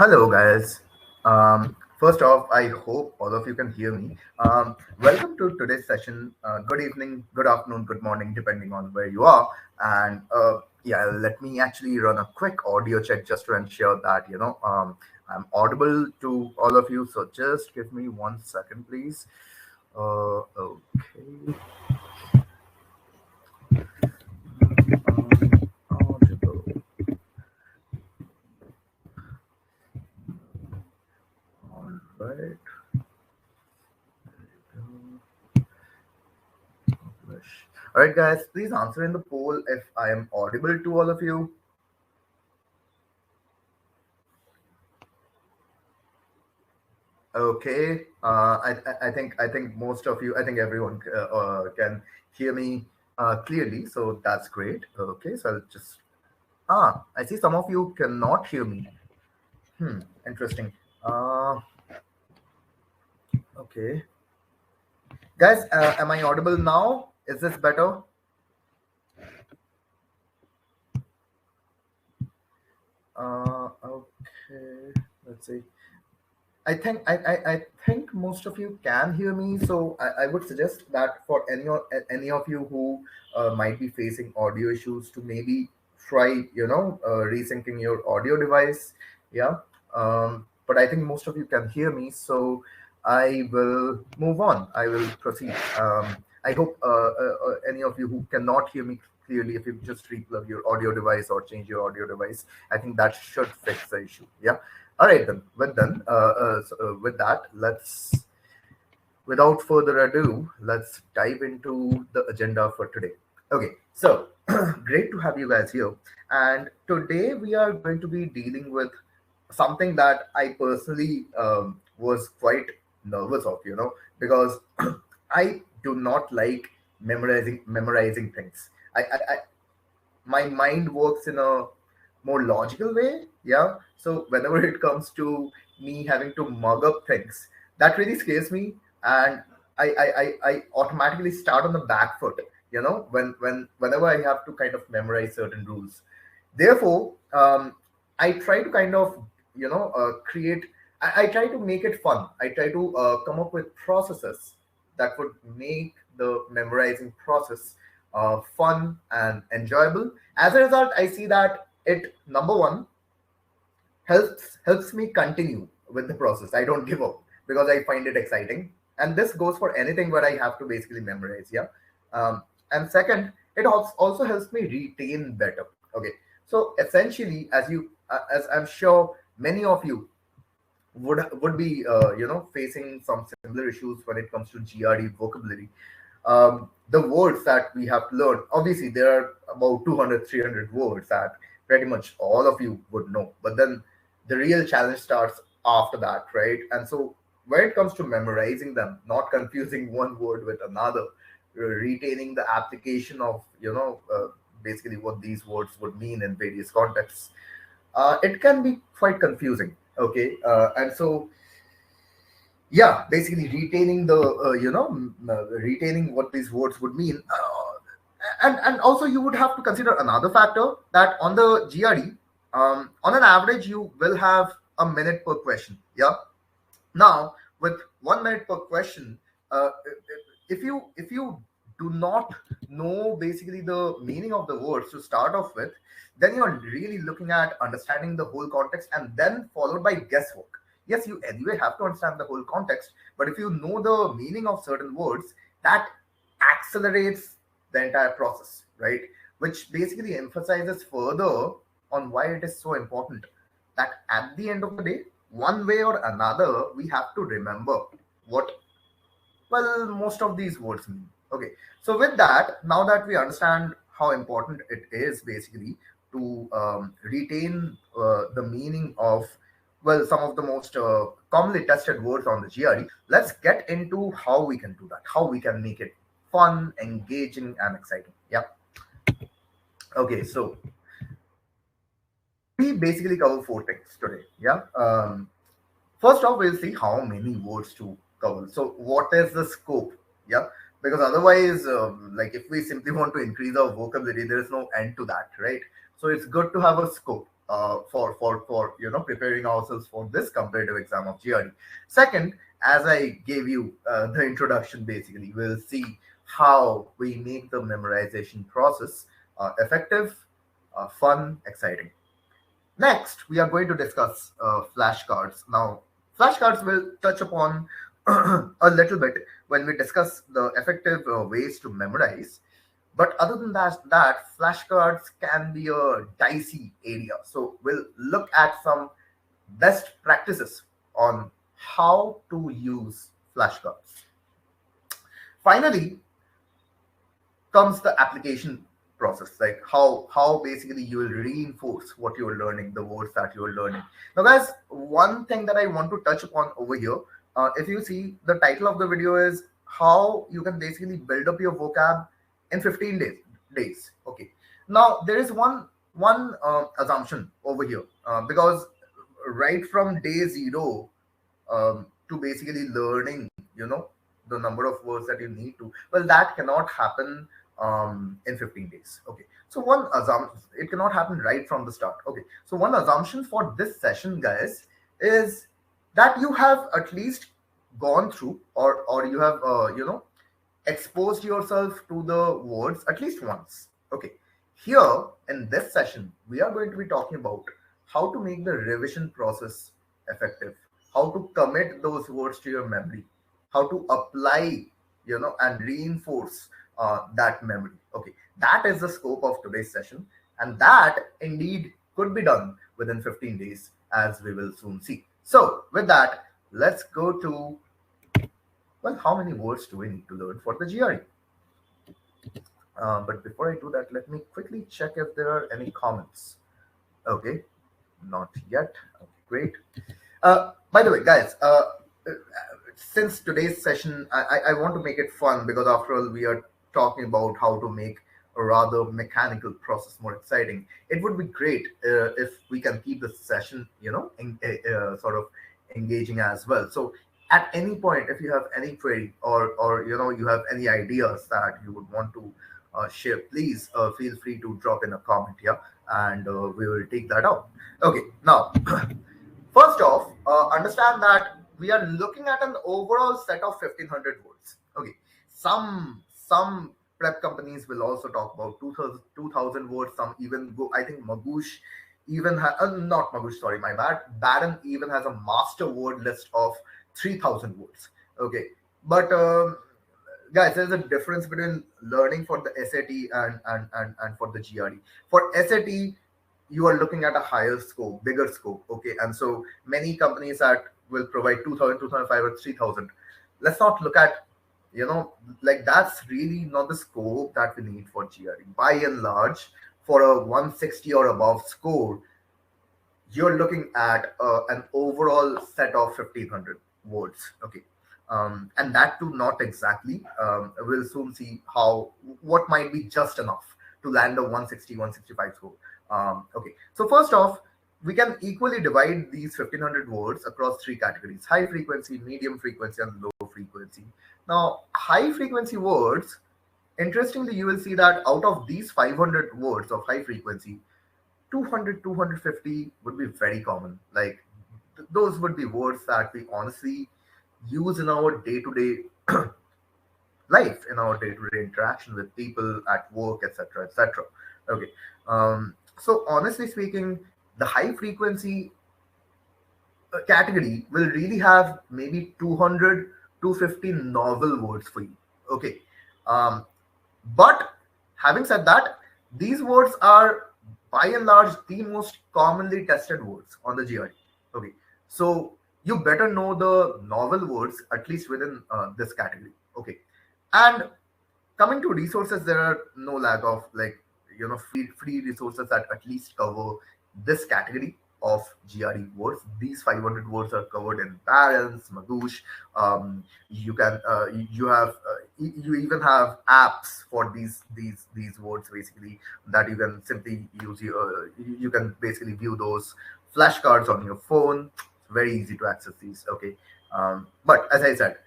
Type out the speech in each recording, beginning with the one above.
Hello, guys. First off, I hope all of you can hear me. Welcome to today's session. Good evening, good afternoon, good morning, depending on where you are. And yeah, let me actually run a quick audio check just to ensure that I'm audible to all of you. So just give me 1 second, please. Okay. Audible. All right. All right, guys, please answer in the poll if I am audible to all of you. Okay. I think most of you, I think everyone can hear me clearly, so that's great. Okay, so I'll just I see some of you cannot hear me. Interesting. Uh, okay, guys, am I audible now? Is this better? Okay, let's see. I think most of you can hear me, so I would suggest that for any of you who might be facing audio issues, to maybe try resyncing your audio device. Yeah, but I think most of you can hear me, so I will move on. I will proceed. I hope any of you who cannot hear me clearly, if you just replug your audio device or change your audio device, I think that should fix the issue. Yeah. All right, then. With that, without further ado, let's dive into the agenda for today. Okay, so great to have you guys here. And today we are going to be dealing with something that I personally was quite nervous of, because I do not like memorizing things. I my mind works in a more logical way. Yeah. So whenever it comes to me having to mug up things, that really scares me. And I automatically start on the back foot, whenever I have to kind of memorize certain rules. Therefore, I try to kind of, create, I try to make it fun. I try to come up with processes that would make the memorizing process fun and enjoyable. As a result, I see that it, number one, helps me continue with the process. I don't give up because I find it exciting, and this goes for anything where I have to basically memorize. Yeah, and second, it also helps me retain better. Okay, so essentially, as I'm sure many of you would be facing some similar issues when it comes to GRE vocabulary. The words that we have to learn, obviously there are about 200, 300 words that pretty much all of you would know, but then the real challenge starts after that, right? And so when it comes to memorizing them, not confusing one word with another, retaining the application of basically what these words would mean in various contexts, it can be quite confusing. Okay, and so yeah, basically retaining the retaining what these words would mean, and also you would have to consider another factor, that on the GRE, on an average you will have a minute per question. Yeah. Now, with 1 minute per question, if you do not know basically the meaning of the words to start off with, then you're really looking at understanding the whole context and then followed by guesswork. Yes, you anyway have to understand the whole context, but if you know the meaning of certain words, that accelerates the entire process, right? Which basically emphasizes further on why it is so important that at the end of the day, one way or another, we have to remember what, well, most of these words mean. Okay, so with that, now that we understand how important it is basically to retain the meaning of, well, some of the most commonly tested words on the GRE, let's get into how we can do that, how we can make it fun, engaging, and exciting. Yeah. Okay, so we basically cover four things today. Yeah. First off, we'll see how many words to cover. So, what is the scope? Yeah, because otherwise, like if we simply want to increase our vocabulary, there is no end to that, right? So, it's good to have a scope. for preparing ourselves for this competitive exam of GRE. Second, as I gave you the introduction, basically we'll see how we make the memorization process effective, fun, exciting. Next, we are going to discuss flashcards. Now, flashcards will touch upon a little bit when we discuss the effective ways to memorize. But other than that flashcards can be a dicey area. So we'll look at some best practices on how to use flashcards. Finally, comes the application process, like how basically you will reinforce what you're learning, the words that you're learning. Now guys, one thing that I want to touch upon over here, if you see, the title of the video is how you can basically build up your vocab in 15 days. Okay, now there is one assumption over here, because right from day zero to basically learning, the number of words that you need to, well, that cannot happen in 15 days. Okay, so one assumption, it cannot happen right from the start. Okay, so one assumption for this session, guys, is that you have at least gone through, or you have exposed yourself to the words at least once. Okay, here in this session, we are going to be talking about how to make the revision process effective, how to commit those words to your memory, how to apply, and reinforce that memory. Okay, that is the scope of today's session, and that indeed could be done within 15 days, as we will soon see. So, with that, let's go to, well, how many words do we need to learn for the GRE? But before I do that, let me quickly check if there are any comments. Okay, not yet. Okay, great. By the way, guys, since today's session, I want to make it fun, because after all, we are talking about how to make a rather mechanical process more exciting. It would be great if we can keep the session, sort of engaging as well. So at any point, if you have any query, or you have any ideas that you would want to share, please feel free to drop in a comment here, and we will take that out. Okay, now first off, understand that we are looking at an overall set of 1500 words. Okay, some prep companies will also talk about 2000 words. Some even go, I think Magoosh even not Magoosh, sorry, my bad. Baron even has a master word list of 3000 words. Okay, but guys, there's a difference between learning for the SAT and for the GRE. For SAT, you are looking at a higher scope, bigger scope. Okay, and so many companies that will provide 2000, 2005, or 3000. Let's not look at, like, that's really not the scope that we need for GRE. By and large, for a 160 or above score, you're looking at an overall set of 1500 words. Okay, and that too not exactly. We'll soon see how, what might be just enough to land a 160, 165 score. Okay, so first off, we can equally divide these 1500 words across three categories: high frequency, medium frequency, and low frequency. Now, high frequency words, interestingly, you will see that out of these 500 words of high frequency, 200, 250 would be very common. Like, those would be words that we honestly use in our day-to-day life, in our day-to-day interaction with people at work, etc., etc. Okay, so honestly speaking, the high frequency category will really have maybe 200, 250 novel words for you. Okay, um, but having said that, these words are by and large the most commonly tested words on the GRE. Okay, so you better know the novel words at least within this category. Okay, and coming to resources, there are no lack of, like, free resources that at least cover this category of GRE words. These 500 words are covered in Barron's, Magoosh. You can you have you even have apps for these words, basically, that you can simply use. You can basically view those flashcards on your phone. Very easy to access these. Okay, but as I said,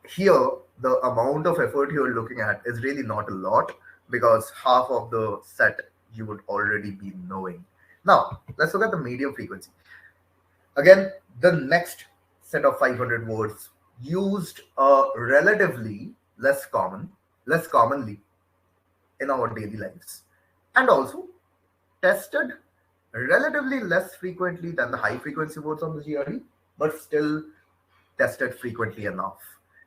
here the amount of effort you're looking at is really not a lot, because half of the set you would already be knowing. Now, let's look at the medium frequency. Again, the next set of 500 words used relatively less commonly in our daily lives, and also tested relatively less frequently than the high frequency words on the GRE, but still tested frequently enough.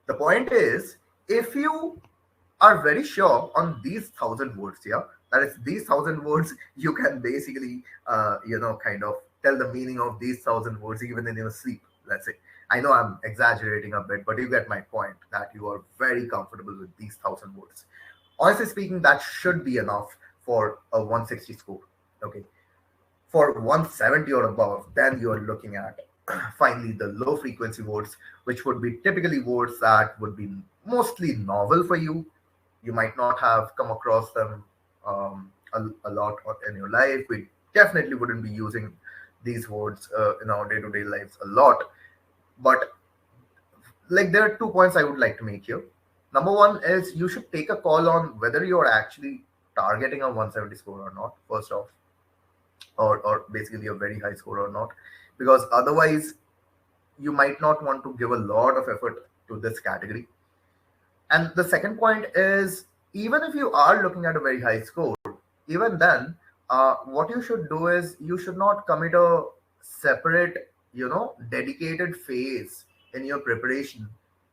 The point is, if you are very sure on these 1,000 words, yeah, that is these 1,000 words, you can basically, kind of tell the meaning of these 1,000 words even in your sleep. Let's say. I know I'm exaggerating a bit, but you get my point that you are very comfortable with these 1,000 words. Honestly speaking, that should be enough for a 160 score. Okay, for 170 or above, then you are looking at finally the low frequency words, which would be typically words that would be mostly novel for you. You might not have come across them a lot in your life. We definitely wouldn't be using these words in our day-to-day lives a lot. But like, there are 2 points I would like to make here. Number one is you should take a call on whether you are actually targeting a 170 score or not, first off, or basically a very high score or not, because otherwise you might not want to give a lot of effort to this category. And the second point is, even if you are looking at a very high score, even then, what you should do is you should not commit a separate, dedicated phase in your preparation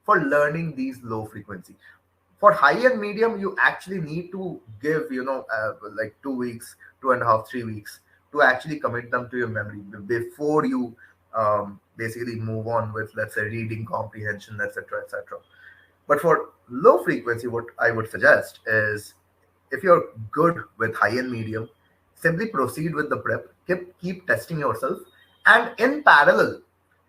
for learning these low frequency. For high and medium, you actually need to give, like 2 weeks, 2.5, 3 weeks to actually commit them to your memory before you basically move on with, let's say, reading comprehension, etc., etc. But for low frequency, what I would suggest is, if you're good with high and medium, simply proceed with the prep, keep testing yourself, and in parallel,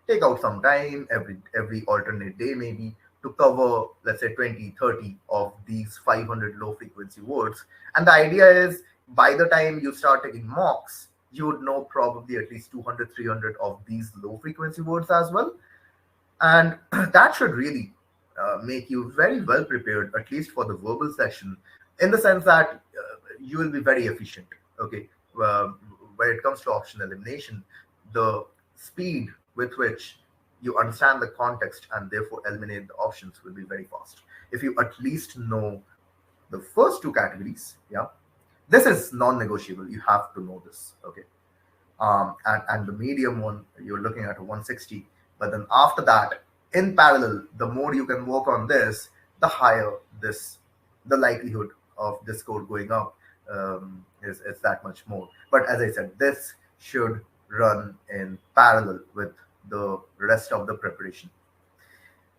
take out some time every alternate day maybe to cover, let's say, 20, 30 of these 500 low frequency words. And the idea is, by the time you start taking mocks, you would know probably at least 200, 300 of these low frequency words as well. And that should really make you very well prepared, at least for the verbal session, in the sense that you will be very efficient. Okay, uh, when it comes to option elimination, the speed with which you understand the context and therefore eliminate the options will be very fast if you at least know the first two categories. Yeah, this is non-negotiable, you have to know this. Okay, and the medium one, you're looking at a 160. But then after that, in parallel, the more you can work on this, the higher the likelihood of this score going up is that much more. But as I said, this should run in parallel with the rest of the preparation.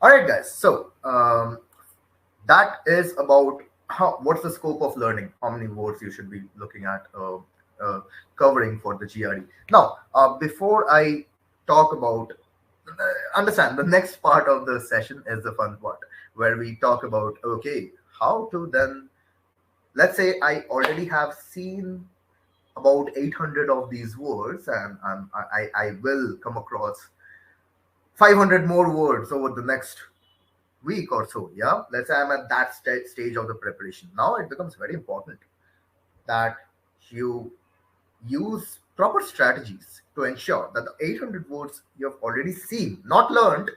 All right, guys. So that is about what's the scope of learning, how many words you should be looking at uh, covering for the GRE. Now, before I talk about, understand, the next part of the session is the fun part, where we talk about, okay, how to then, let's say I already have seen about 800 of these words, and I will come across 500 more words over the next week or so. Yeah, let's say I'm at that stage of the preparation. Now it becomes very important that you use proper strategies to ensure that the 800 words you have already seen, not learned,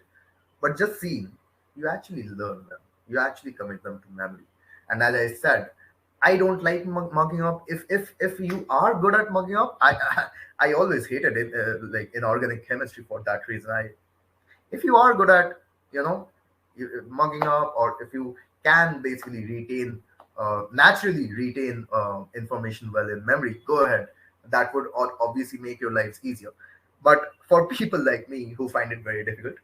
but just seen, you actually learn them. You actually commit them to memory. And as I said, I don't like mugging up. If you are good at mugging up, I always hated it, like in organic chemistry for that reason. If you are good at, you know mugging up, or if you can basically naturally retain information well in memory, go ahead. That would obviously make your lives easier. But for people like me who find it very difficult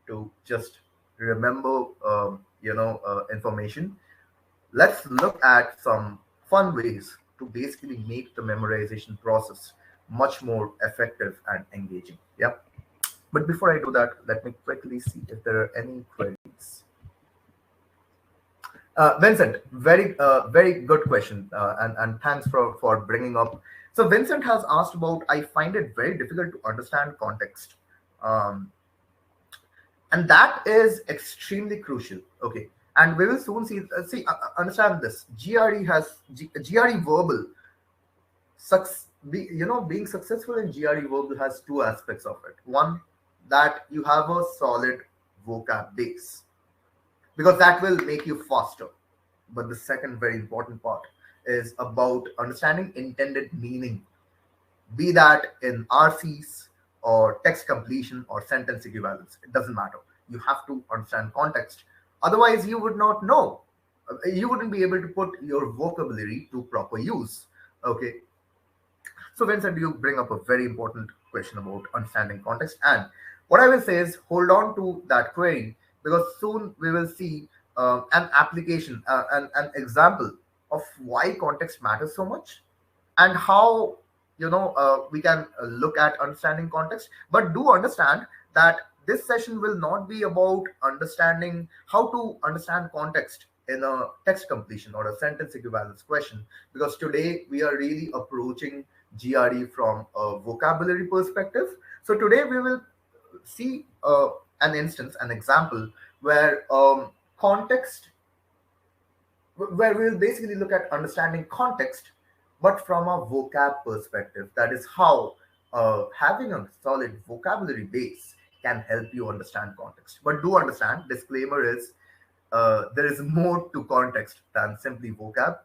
to just remember information, let's look at some fun ways to basically make the memorization process much more effective and engaging. Yeah. But before I do that, let me quickly see if there are any queries. Vincent, very good question, and thanks for bringing up. So Vincent has asked about. I find it very difficult to understand context, um, and that is extremely crucial. Okay, and we will soon understand this. GRE verbal being successful in GRE work has two aspects of it. One, that you have a solid vocab base, because that will make you faster. But the second very important part is about understanding intended meaning, be that in RCs or text completion or sentence equivalence. It doesn't matter. You have to understand context. Otherwise, you would not know. You wouldn't be able to put your vocabulary to proper use. Okay. So, Vincent, you bring up a very important question about understanding context. And what I will say is hold on to that query, because soon we will see an application, an example of why context matters so much, and how we can look at understanding context. But do understand that this session will not be about understanding how to understand context in a text completion or a sentence equivalence question, because today we are really approaching GRE from a vocabulary perspective. So today we will see an instance, an example where context where we'll basically look at understanding context, but from a vocab perspective. That is how having a solid vocabulary base can help you understand context. But do understand, disclaimer is there is more to context than simply vocab,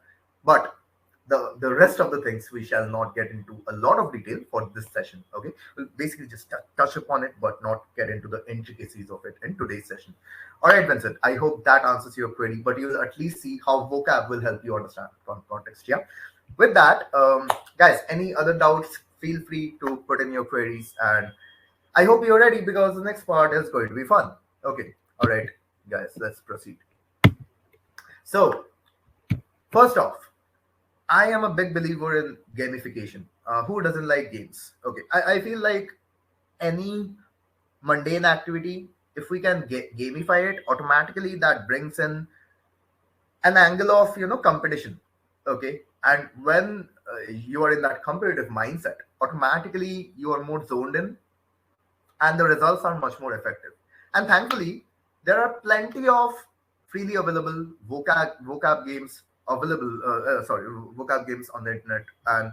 but the rest of the things we shall not get into a lot of detail for this session. Okay, we'll basically just touch upon it, but not get into the intricacies of it in today's session. All right, Vincent, I hope that answers your query, but you'll at least see how vocab will help you understand context. Yeah. With that, guys, any other doubts, feel free to put in your queries, and I hope you're ready, because the next part is going to be fun. Okay. All right, guys, let's proceed. So, first off, I am a big believer in gamification. Who doesn't like games? Okay, I feel like any mundane activity, if we can gamify it, automatically that brings in an angle of competition. Okay, and when you are in that competitive mindset, automatically you are more zoned in, and the results are much more effective. And thankfully, there are plenty of freely available vocab games available. Vocab games on the internet, and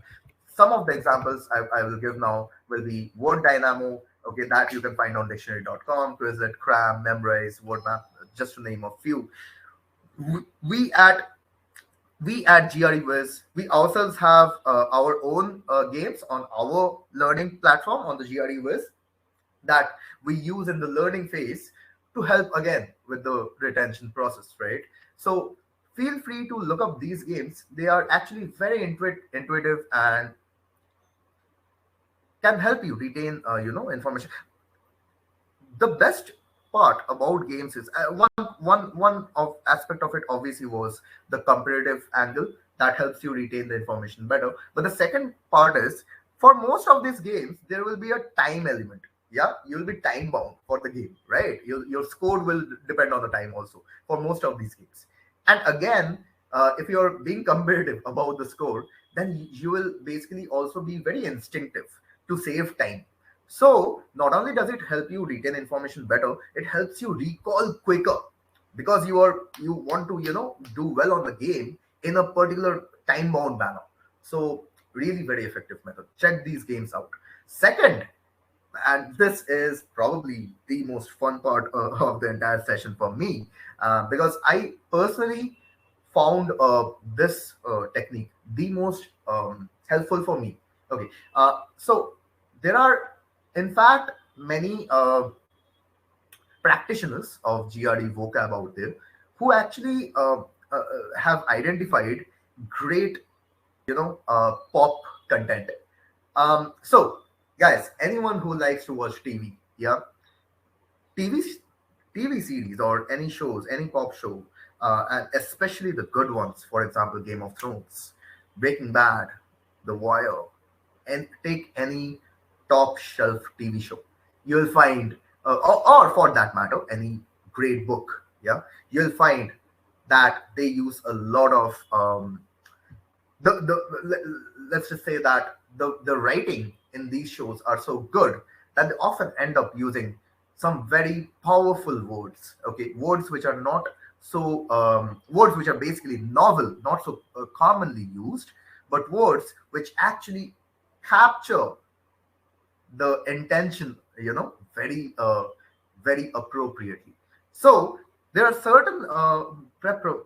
some of the examples I will give now will be Word Dynamo. Okay, that you can find on dictionary.com, Quizlet, Cram, Memrise, WordMap, just to name a few. We at GRE Wiz, we ourselves have our own games on our learning platform on the GRE Wiz that we use in the learning phase to help again with the retention process, right? So feel free to look up these games. They are actually very intuitive and can help you retain information. The best part about games is one of aspect of it obviously was the competitive angle that helps you retain the information better. But the second part is, for most of these games there will be a time element. Yeah, you'll be time bound for the game, right? Your score will depend on the time also for most of these games. And again, if you're being competitive about the score, then you will basically also be very instinctive to save time. So not only does it help you retain information better, it helps you recall quicker, because you want to do well on the game in a particular time bound manner. So really very effective method. Check these games out. Second, and this is probably the most fun part of the entire session for me, because I personally found this technique the most helpful for me. Okay, so there are in fact many practitioners of GRE vocab out there who actually have identified great pop content. So guys, anyone who likes to watch TV, yeah, TV TV series or any shows, any pop show, and especially the good ones, for example, Game of Thrones, Breaking Bad, The Wire, and take any top shelf TV show, you'll find, or for that matter, any great book, yeah, you'll find that they use a lot of let's just say that the writing in these shows are so good that they often end up using some very powerful words. Okay, words which are not so words which are basically novel, not so commonly used, but words which actually capture the intention, very appropriately. So there are certain GRE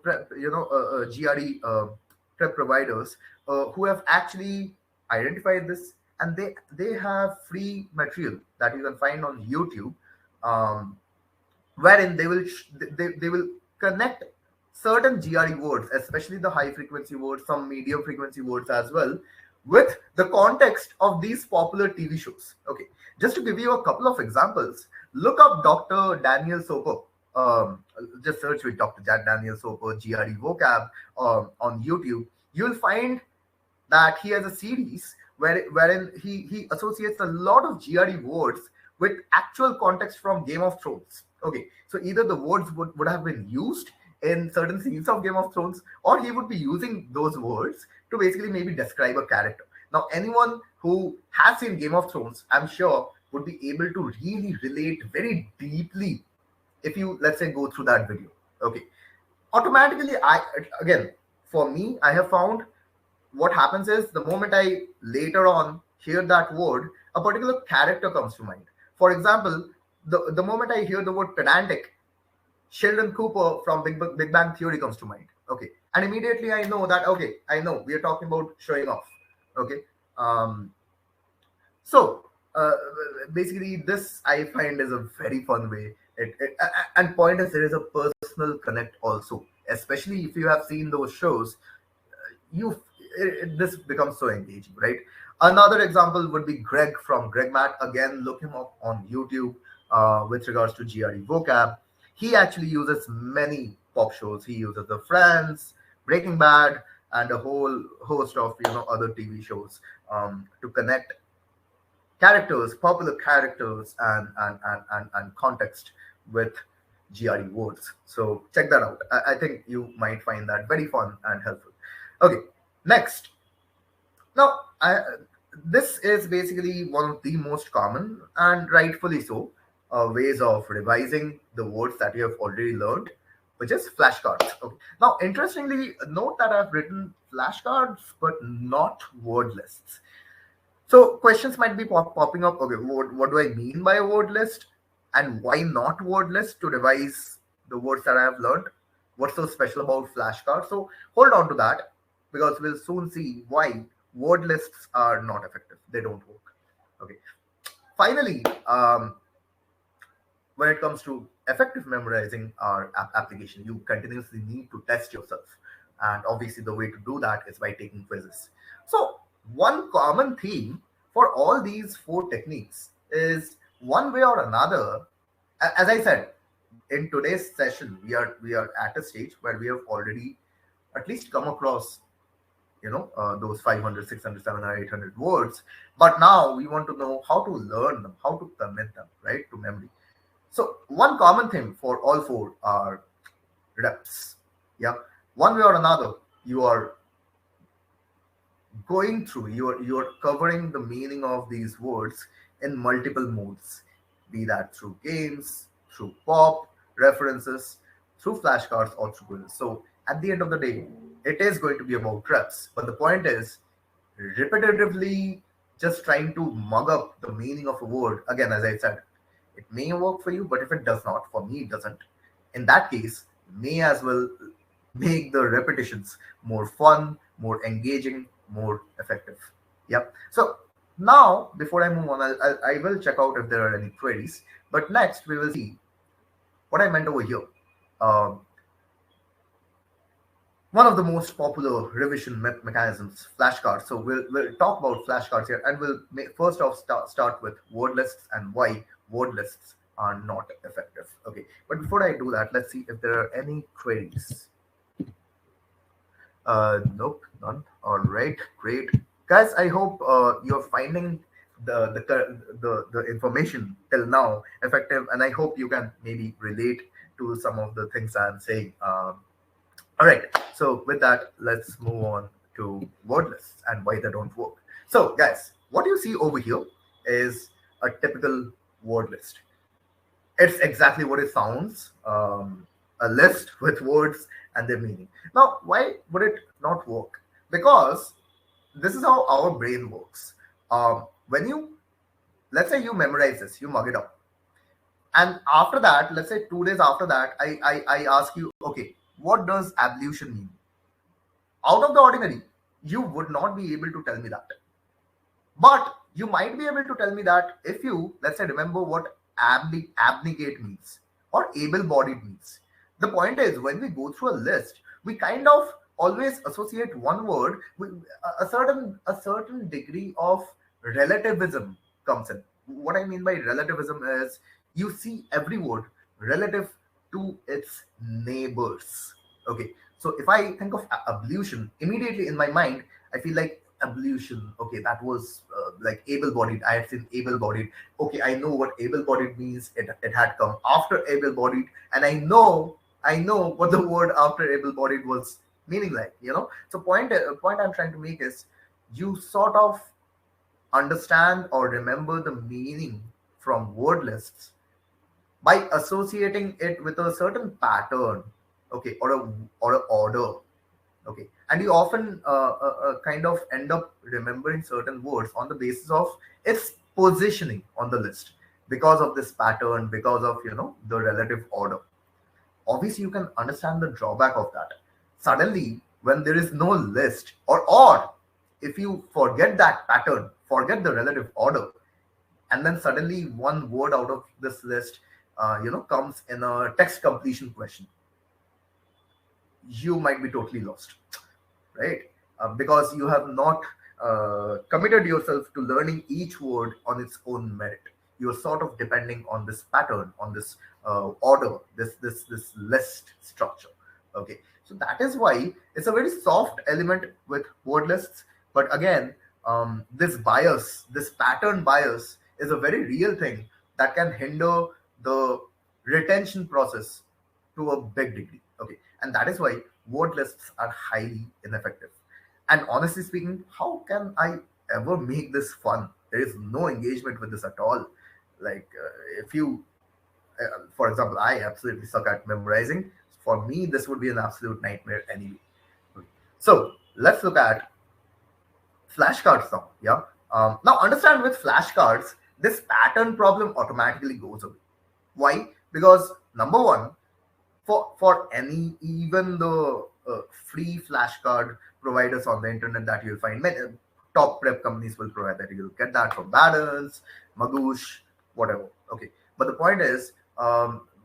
prep providers who have actually identified this, and they have free material that you can find on YouTube, um, wherein they will connect certain GRE words, especially the high frequency words, some medium frequency words as well, with the context of these popular TV shows. Okay, just to give you a couple of examples, look up Dr. Daniel Soper. Just search with Dr. Daniel Soper GRE vocab on YouTube. You'll find that he has a series wherein he associates a lot of GRE words with actual context from Game of Thrones. Okay, so either the words would have been used in certain scenes of Game of Thrones, or he would be using those words to basically maybe describe a character. Now, anyone who has seen Game of Thrones, I'm sure, would be able to really relate very deeply if you, let's say, go through that video. Okay, automatically, again, for me, I have found what happens is the moment I later on hear that word, a particular character comes to mind. For example, the moment I hear the word pedantic, Sheldon Cooper from Big Bang Theory comes to mind. Okay, and immediately I know that, okay, I know we are talking about showing off. Okay, so basically, this I find is a very fun way. And point is, there is a personal connect also, especially if you have seen those shows. This becomes so engaging, right? Another example would be Greg from Greg Matt. Again, look him up on YouTube with regards to GRE vocab. He actually uses many pop shows. He uses The Friends, Breaking Bad, and a whole host of other TV shows to connect characters, popular characters, and context with GRE words. So check that out. I think you might find that very fun and helpful. Okay, next. Now, this is basically one of the most common and rightfully so ways of revising the words that you have already learned, which is flashcards. Okay. Now, interestingly, note that I've written flashcards, but not word lists. So questions might be popping up. Okay, what do I mean by a word list, and why not word list to revise the words that I have learned? What's so special about flashcards? So hold on to that, because we'll soon see why word lists are not effective. They don't work. Okay. Finally, when it comes to effective memorizing our application, you continuously need to test yourself. And obviously, the way to do that is by taking quizzes. So, one common theme for all these four techniques is one way or another. As I said, in today's session, we are at a stage where we have already at least come across those 500, 600, 700, 800 words. But now we want to know how to learn them, how to commit them, right, to memory. So one common thing for all four are reps. Yeah, one way or another, you are going through, you're covering the meaning of these words in multiple modes, be that through games, through pop references, through flashcards, or through quizzes. So at the end of the day, it is going to be about reps. But the point is, repetitively just trying to mug up the meaning of a word, again, as I said, it may work for you, but if it does not, for me, it doesn't. In that case, may as well make the repetitions more fun, more engaging, more effective. Yep. So now, before I move on, I will check out if there are any queries. But next, we will see what I meant over here. One of the most popular revision mechanisms, flashcards. So we'll talk about flashcards here, and we'll first off start with word lists and why word lists are not effective. Okay, but before I do that, let's see if there are any queries. Nope, none. All right, great, guys. I hope you're finding the information till now effective, and I hope you can maybe relate to some of the things I'm saying. All right, so with that, let's move on to word lists and why they don't work. So, guys, what you see over here is a typical word list. It's exactly what it sounds, a list with words and their meaning. Now, why would it not work? Because this is how our brain works. When you, let's say you memorize this, you mug it up, and after that, let's say 2 days after that, I ask you, okay, what does ablution mean? Out of the ordinary, you would not be able to tell me that. But you might be able to tell me that if you, let's say, remember what abnegate means or able bodied means. The point is, when we go through a list, we kind of always associate one word with a certain degree of relativism comes in. What I mean by relativism is you see every word relative to its neighbors. Okay, so if I think of ablution, immediately in my mind, I feel like ablution. Okay, that was like able-bodied. I have seen able-bodied. Okay, I know what able-bodied means. It had come after able-bodied, and I know what the word after able-bodied was meaning like. So point I'm trying to make is you sort of understand or remember the meaning from word lists by associating it with a certain pattern, okay, or a order. Okay, and you often kind of end up remembering certain words on the basis of its positioning on the list, because of this pattern, because of the relative order. Obviously you can understand the drawback of that. Suddenly when there is no list, or if you forget that pattern, forget the relative order, and then suddenly one word out of this list comes in a text completion question, you might be totally lost, right? Because you have not committed yourself to learning each word on its own merit. You're sort of depending on this pattern, on this order, this list structure. Okay, so that is why it's a very soft element with word lists. But again, this bias, this pattern bias, is a very real thing that can hinder the retention process to a big degree. Okay, and that is why word lists are highly ineffective. And honestly speaking, how can I ever make this fun? There is no engagement with this at all. Like, if you, for example, I absolutely suck at memorizing. For me, this would be an absolute nightmare anyway. Okay. So let's look at flashcards now. Yeah. Now, understand with flashcards, this pattern problem automatically goes away. Why? Because number one, for any, even the free flashcard providers on the internet that you'll find, many top prep companies will provide that. You'll get that from Balance, Magoosh, whatever. Okay, but the point is,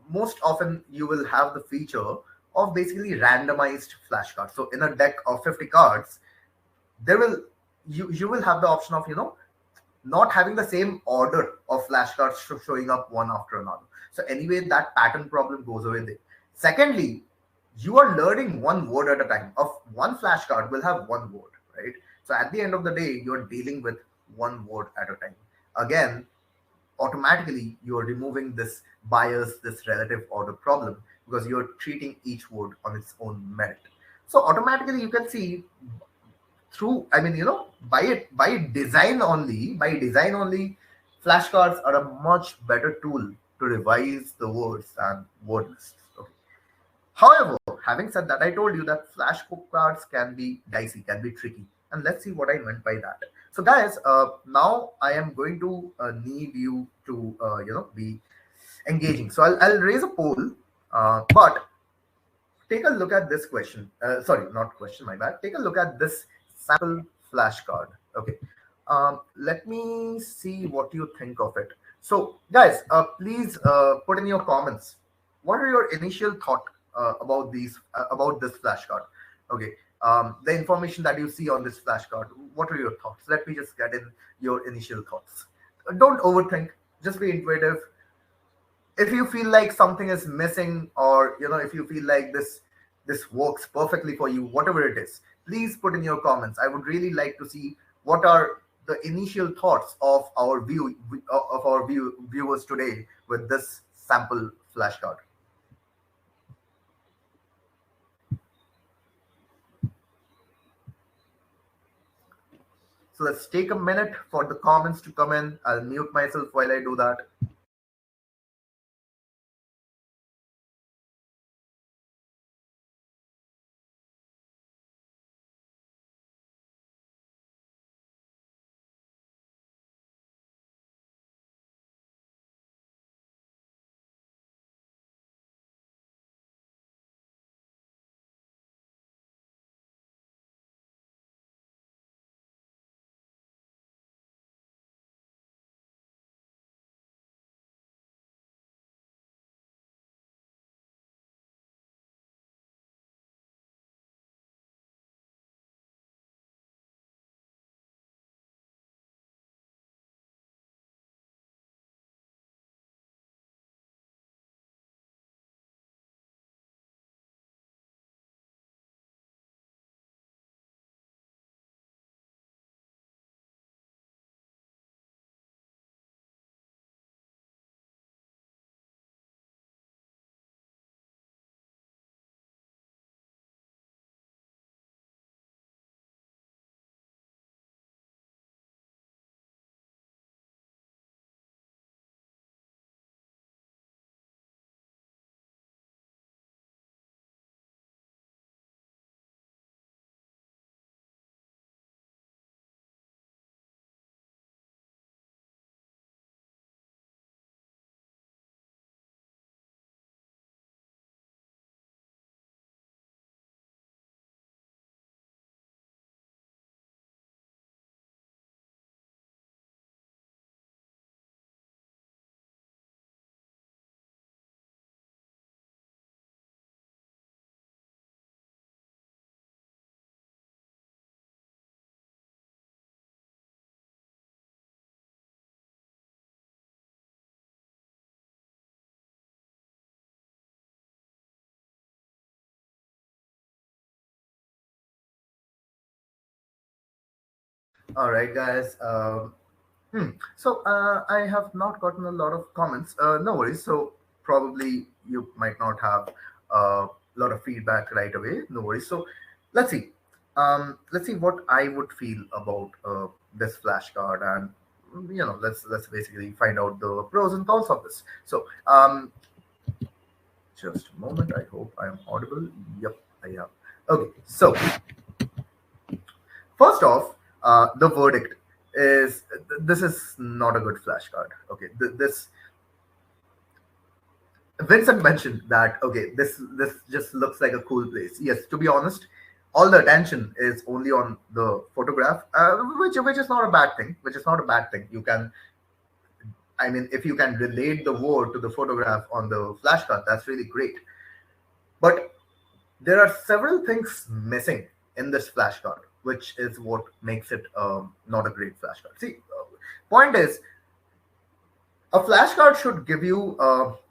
most often you will have the feature of basically randomized flashcards. So in a deck of 50 cards, there will, you will have the option of not having the same order of flashcards showing up one after another. So anyway, that pattern problem goes away there. Secondly, you are learning one word at a time. Of one flashcard will have one word, right? So at the end of the day, you're dealing with one word at a time. Again, automatically you're removing this bias, this relative order problem, because you're treating each word on its own merit. So automatically you can see through, I mean, by design only, flashcards are a much better tool to revise the words and word lists. Okay. However, having said that, I told you that flashcards can be dicey, can be tricky, and let's see what I meant by that. So guys, now I am going to need you to be engaging. So I'll raise a poll, but take a look at this question. Sorry, not question, my bad. Take a look at this sample flashcard. Okay. Let me see what you think of it. So, guys, please put in your comments. What are your initial thought about this flashcard? Okay. The information that you see on this flashcard. What are your thoughts? Let me just get in your initial thoughts. Don't overthink. Just be intuitive. If you feel like something is missing, or if you feel like this works perfectly for you, whatever it is, please put in your comments. I would really like to see what are the initial thoughts of our viewers today with this sample flashcard. So let's take a minute for the comments to come in. I'll mute myself while I do that. All right, guys. So I have not gotten a lot of comments. No worries. So probably you might not have a lot of feedback right away. No worries. So let's see. Let's see what I would feel about this flashcard, and let's basically find out the pros and cons of this. So just a moment. I hope I am audible. Yep, I am. Okay. So first off, the verdict is this is not a good flashcard. Okay, this Vincent mentioned that okay, this just looks like a cool place. Yes, to be honest, all the attention is only on the photograph, which is not a bad thing. Which is not a bad thing. You can, I mean, if you can relate the word to the photograph on the flashcard, that's really great. But there are several things missing in this flashcard, which is what makes it not a great flashcard. See, point is, a flashcard should give you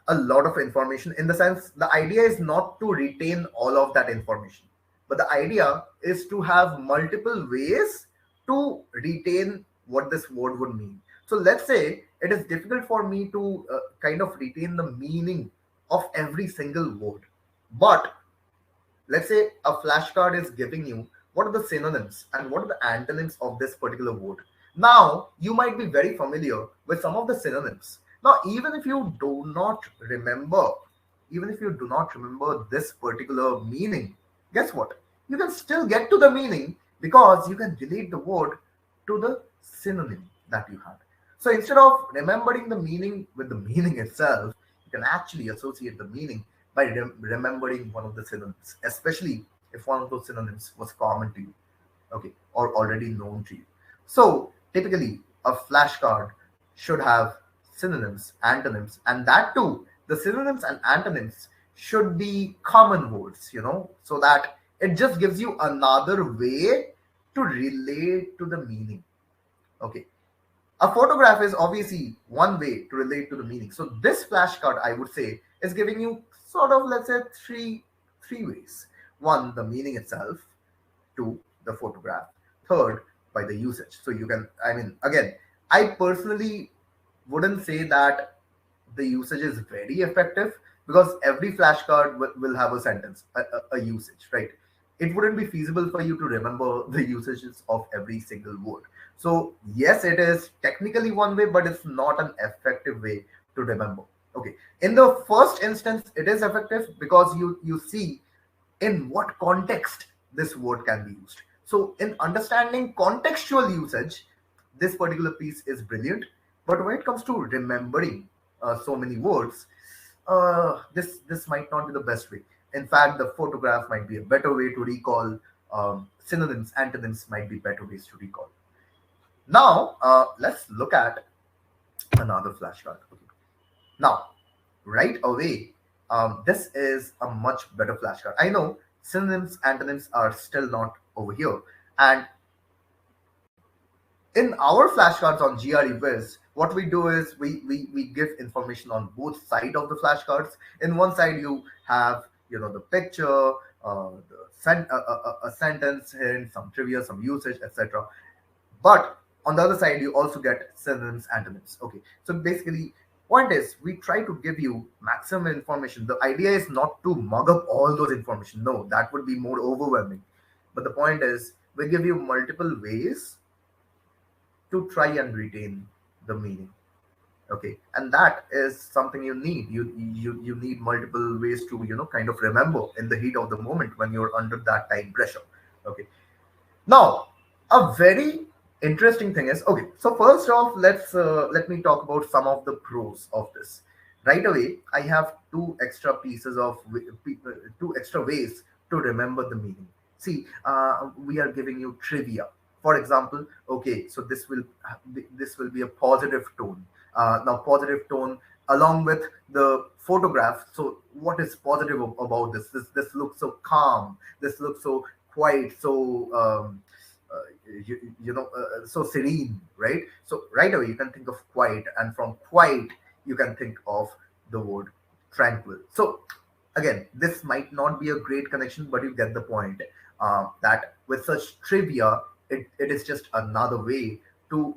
a lot of information. In the sense, the idea is not to retain all of that information, but the idea is to have multiple ways to retain what this word would mean. So let's say it is difficult for me to kind of retain the meaning of every single word, but let's say a flashcard is giving you what are the synonyms and what are the antonyms of this particular word. Now, you might be very familiar with some of the synonyms. Now, even if you do not remember this particular meaning, guess what? You can still get to the meaning because you can relate the word to the synonym that you had. So instead of remembering the meaning with the meaning itself, you can actually associate the meaning by remembering one of the synonyms, especially if one of those synonyms was common to you, okay, or already known to you. So typically, a flashcard should have synonyms, antonyms, and that too, the synonyms and antonyms should be common words, so that it just gives you another way to relate to the meaning. Okay, a photograph is obviously one way to relate to the meaning. So this flashcard, I would say, is giving you sort of, let's say, three ways. One, the meaning itself. Two, the photograph. Third, by the usage. So you can, I mean, again, I personally wouldn't say that the usage is very effective, because every flashcard will have a sentence, a usage, right? It wouldn't be feasible for you to remember the usages of every single word. So yes, it is technically one way, but it's not an effective way to remember. Okay, in the first instance, it is effective because you see in what context this word can be used. So, in understanding contextual usage, this particular piece is brilliant. But when it comes to remembering so many words, this might not be the best way. In fact, the photograph might be a better way to recall. Synonyms, antonyms might be better ways to recall. Now, let's look at another flashcard. Okay. Now, right away, this is a much better flashcard. I know synonyms, antonyms are still not over here. And in our flashcards on GRE Viz, what we do is we give information on both sides of the flashcards. In one side, you have the picture, a sentence hint, some trivia, some usage, etc. But on the other side, you also get synonyms, antonyms. Okay, so basically, point is we try to give you maximum information. The idea is not to mug up all those information. No, that would be more overwhelming. But the point is we give you multiple ways to try and retain the meaning. Okay, and that is something you need. You need multiple ways to kind of remember in the heat of the moment when you're under that time pressure. Okay, now, a very interesting thing is okay. So first off, let me talk about some of the pros of this. Right away, I have two extra ways to remember the meaning. See, we are giving you trivia. For example, okay, so this will be a positive tone. Now, positive tone along with the photograph. So, what is positive about this? This looks so calm. This looks so quiet. So so serene, right? So right away you can think of quiet, and from quiet you can think of the word tranquil. So again, this might not be a great connection, but you get the point. That with such trivia, It is just another way to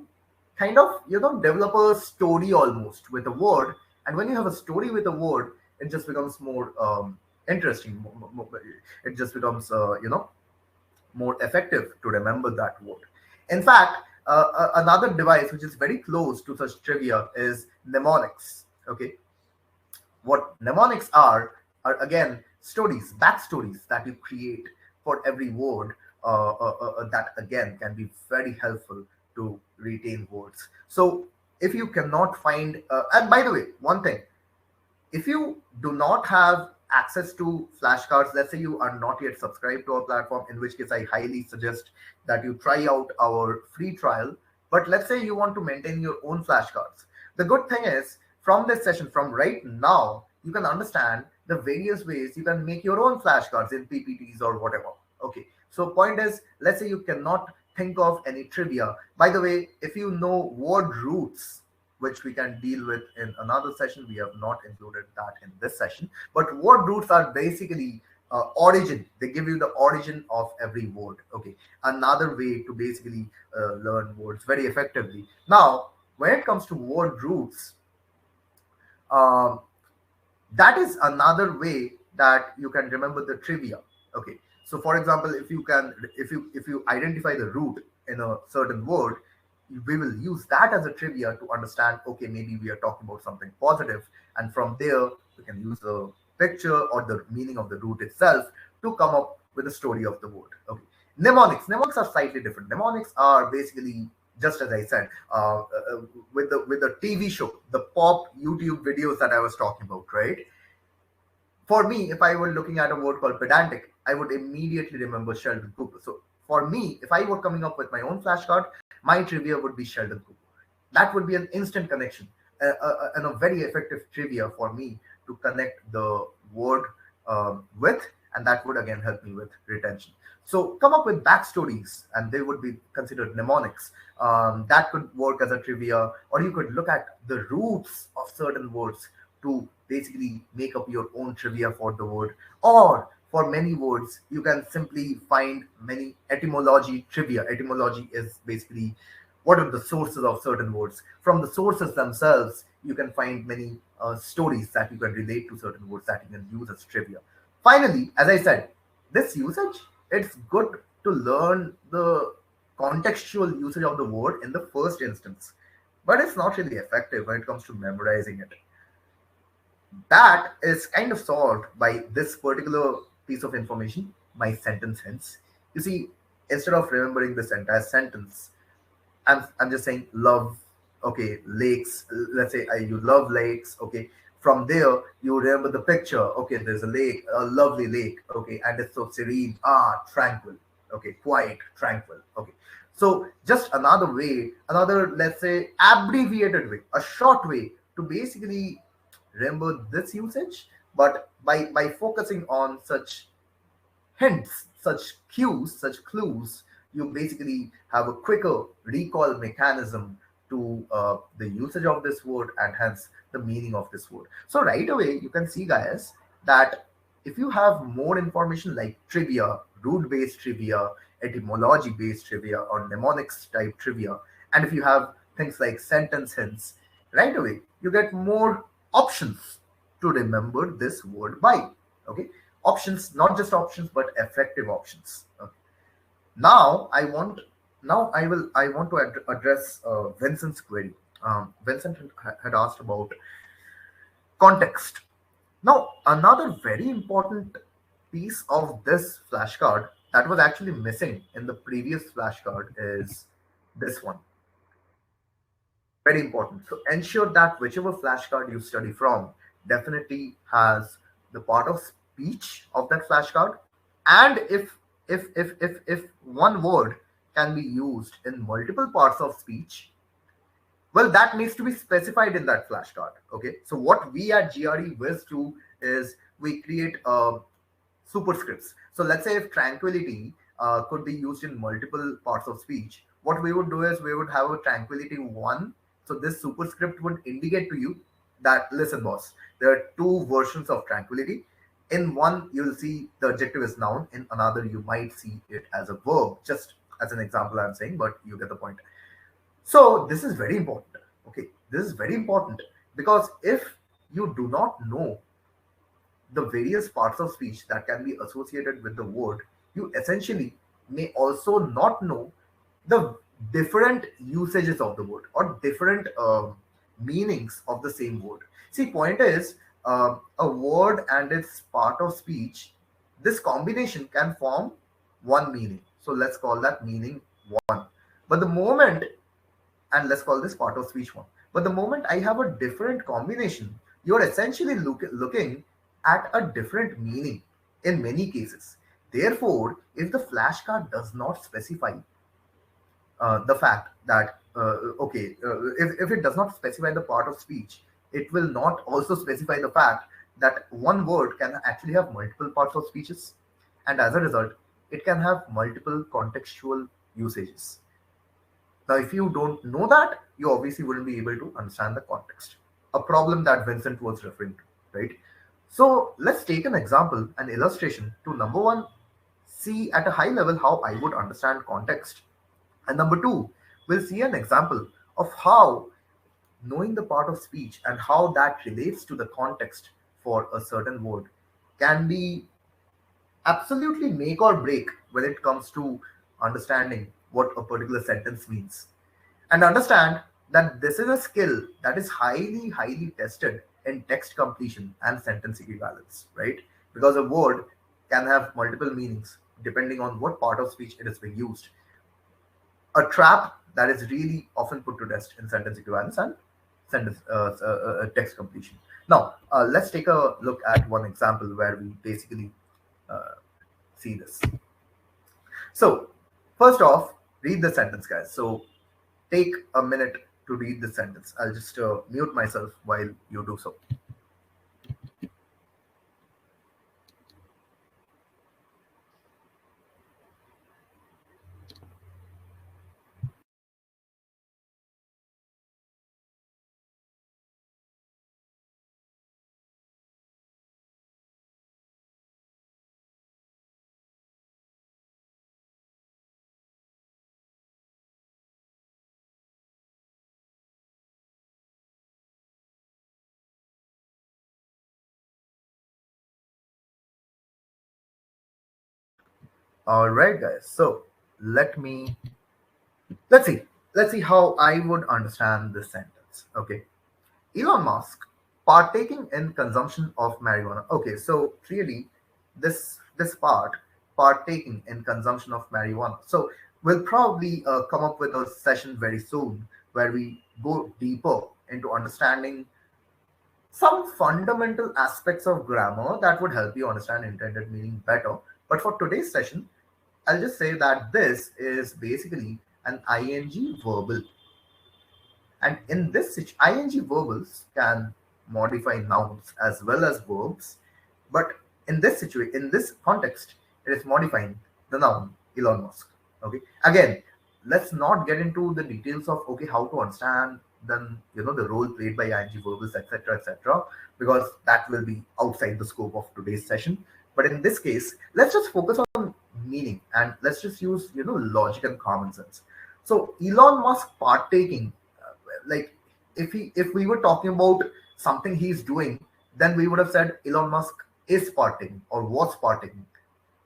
kind of develop a story almost with a word. And when you have a story with a word, it just becomes more interesting. It just becomes more effective to remember that word. In fact, another device which is very close to such trivia is mnemonics. Okay, what mnemonics are again stories, backstories that you create for every word. That again can be very helpful to retain words. So if you cannot find, and by the way, one thing, if you do not have access to flashcards, let's say you are not yet subscribed to our platform, in which case I highly suggest that you try out our free trial. But let's say you want to maintain your own flashcards. The good thing is, from this session, from right now, you can understand the various ways you can make your own flashcards in PPTs or whatever. Okay. So point is, let's say you cannot think of any trivia. By the way, if you know word roots, which we can deal with in another session. We have not included that in this session. But word roots are basically origin. They give you the origin of every word. Okay, another way to basically learn words very effectively. Now, when it comes to word roots, um, that is another way that you can remember the trivia. Okay, so for example, if you identify the root in a certain word, we will use that as a trivia to understand, okay, maybe we are talking about something positive, and from there we can use the picture or the meaning of the root itself to come up with the story of the word. Okay, mnemonics are slightly different. Mnemonics are basically, just as I said, with the TV show, the pop YouTube videos that I was talking about, right? For me, if I were looking at a word called pedantic, I would immediately remember Sheldon Cooper. So for me, if I were coming up with my own flashcard, my trivia would be Sheldon Cooper. That would be an instant connection, and a very effective trivia for me to connect the word with, and that would again help me with retention. So come up with backstories, and they would be considered mnemonics. That could work as a trivia, or you could look at the roots of certain words to basically make up your own trivia for the word. Or for many words, you can simply find many etymology trivia. Etymology is basically what are the sources of certain words. From the sources themselves, you can find many stories that you can relate to certain words that you can use as trivia. Finally, as I said, this usage, it's good to learn the contextual usage of the word in the first instance, but it's not really effective when it comes to memorizing it. That is kind of solved by this particular piece of information, my sentence hints. You see, instead of remembering this entire sentence, I'm just saying love, okay, lakes. Let's say you love lakes, okay. From there, you remember the picture. Okay, there's a lake, a lovely lake, okay, and it's so serene, tranquil, okay, quiet, tranquil, okay. So just another way, another, let's say, abbreviated way, a short way to basically remember this usage, but by focusing on such hints, such cues, such clues, you basically have a quicker recall mechanism to the usage of this word and hence the meaning of this word. So right away, you can see, guys, that if you have more information like trivia, root based trivia, etymology based trivia, or mnemonics type trivia, and if you have things like sentence hints, right away, you get more options to remember this word by. Okay, options, not just options, but effective options. Okay. Now I want, I want to address Vincent's query. Vincent had asked about context. Now another very important piece of this flashcard that was actually missing in the previous flashcard is this one. Very important. So ensure that whichever flashcard you study from definitely has the part of speech of that flashcard. And if one word can be used in multiple parts of speech, well, that needs to be specified in that flashcard. Okay. So what we at GRE Wiz do is we create superscripts. So let's say if tranquility could be used in multiple parts of speech, what we would do is we would have a tranquility one. So this superscript would indicate to you that, listen, boss, there are two versions of tranquility. In one, you'll see the adjective is noun. In another, you might see it as a verb. Just as an example I'm saying, but you get the point. So this is very important. Okay, this is very important because if you do not know the various parts of speech that can be associated with the word, you essentially may also not know the different usages of the word or different meanings of the same word. See, point is, a word and its part of speech, this combination can form one meaning. So let's call that meaning one. But the moment, and let's call this part of speech one. But the moment I have a different combination, you're essentially looking at a different meaning in many cases. Therefore, if the flashcard does not specify the fact that, if it does not specify the part of speech, it will not also specify the fact that one word can actually have multiple parts of speeches. And as a result, it can have multiple contextual usages. Now, if you don't know that, you obviously wouldn't be able to understand the context. A problem that Vincent was referring to, right? So let's take an example, an illustration to number one, see at a high level how I would understand context. And number two, we'll see an example of how knowing the part of speech and how that relates to the context for a certain word can be absolutely make or break when it comes to understanding what a particular sentence means. And understand that this is a skill that is highly, highly tested in text completion and sentence equivalence, right? Because a word can have multiple meanings depending on what part of speech it is being used. A trap that is really often put to test in sentence equivalence and sentence text completion. Now, let's take a look at one example where we basically uh, see this. So, first off, read the sentence, guys. So, take a minute to read the sentence. I'll just mute myself while you do so. All right, guys. So, let me let's see. Let's see how I would understand this sentence. Okay. Elon Musk partaking in consumption of marijuana. Okay, so clearly this part, partaking in consumption of marijuana. So we'll probably come up with a session very soon where we go deeper into understanding some fundamental aspects of grammar that would help you understand intended meaning better. But for today's session, I'll just say that this is basically an ing verbal, and in this ing verbals can modify nouns as well as verbs, but in this context, it is modifying the noun Elon Musk. Okay. Again, let's not get into the details of okay how to understand then the role played by ing verbals, etc., because that will be outside the scope of today's session. But in this case, let's just focus on meaning and let's just use logic and common sense. So Elon Musk partaking, like if we were talking about something he's doing, then we would have said Elon Musk is partaking or was partaking.